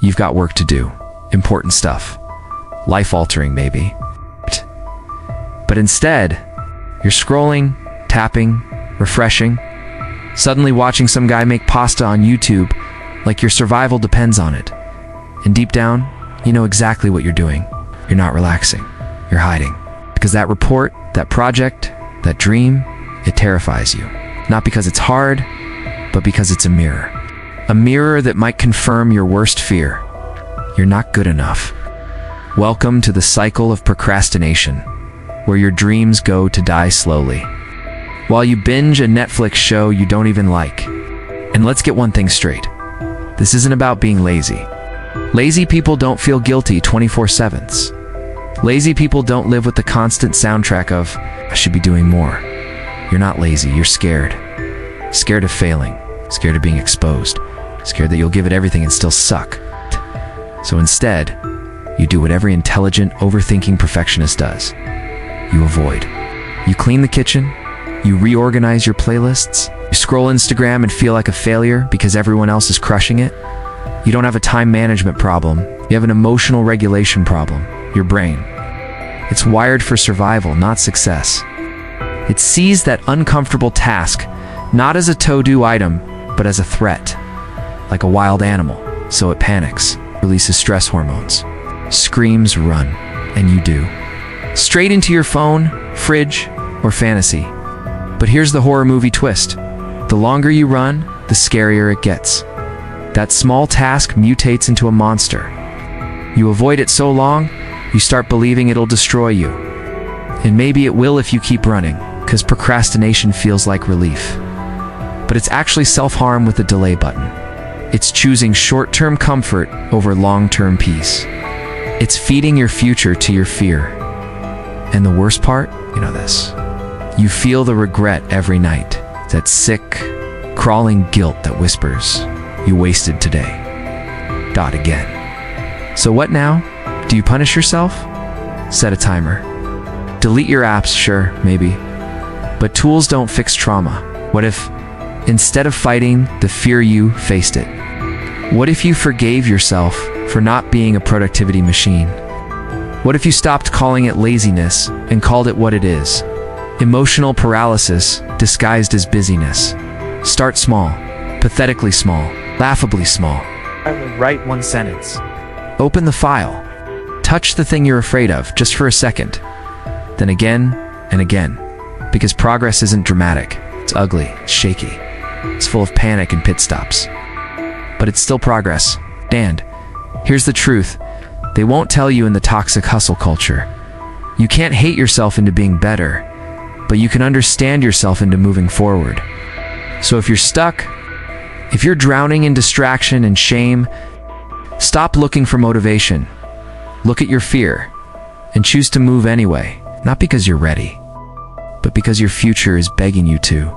You've got work to do. Important stuff. Life-altering, maybe. But instead, you're scrolling, tapping, refreshing, suddenly watching some guy make pasta on YouTube like your survival depends on it. And deep down, you know exactly what you're doing. You're not relaxing. You're hiding. Because that report, that project, that dream, it terrifies you. Not because it's hard, but because it's a mirror. A mirror that might confirm your worst fear. You're not good enough. Welcome to the cycle of procrastination, where your dreams go to die slowly, while you binge a Netflix show you don't even like. And let's get one thing straight. This isn't about being lazy. Lazy people don't feel guilty 24/7. Lazy people don't live with the constant soundtrack of, I should be doing more. You're not lazy, you're scared. Scared of failing, scared of being exposed, scared that you'll give it everything and still suck. So instead, you do what every intelligent, overthinking perfectionist does. You avoid. You clean the kitchen, you reorganize your playlists, you scroll Instagram and feel like a failure because everyone else is crushing it. You don't have a time management problem, you have an emotional regulation problem, your brain. It's wired for survival, not success. It sees that uncomfortable task not as a to-do item, but as a threat, like a wild animal, so it panics, releases stress hormones, screams, run, and you do. Straight into your phone, fridge, or fantasy. But here's the horror movie twist. The longer you run, the scarier it gets. That small task mutates into a monster. You avoid it so long, you start believing it'll destroy you. And maybe it will if you keep running, because procrastination feels like relief. But it's actually self-harm with a delay button. It's choosing short-term comfort over long-term peace. It's feeding your future to your fear. And the worst part, you know this. You feel the regret every night. That sick, crawling guilt that whispers, you wasted today. Again. So what now? Do you punish yourself? Set a timer. Delete your apps, sure, maybe. But tools don't fix trauma. What if, instead of fighting the fear, you faced it? What if you forgave yourself for not being a productivity machine? What if you stopped calling it laziness and called it what it is? Emotional paralysis disguised as busyness. Start small, pathetically small, laughably small. I will write one sentence. Open the file. Touch the thing you're afraid of, just for a second. Then again and again. Because progress isn't dramatic. It's ugly, it's shaky. It's full of panic and pit stops. But it's still progress. And here's the truth. They won't tell you in the toxic hustle culture. You can't hate yourself into being better, but you can understand yourself into moving forward. So if you're stuck, if you're drowning in distraction and shame, stop looking for motivation. Look at your fear and choose to move anyway, not because you're ready, but because your future is begging you to.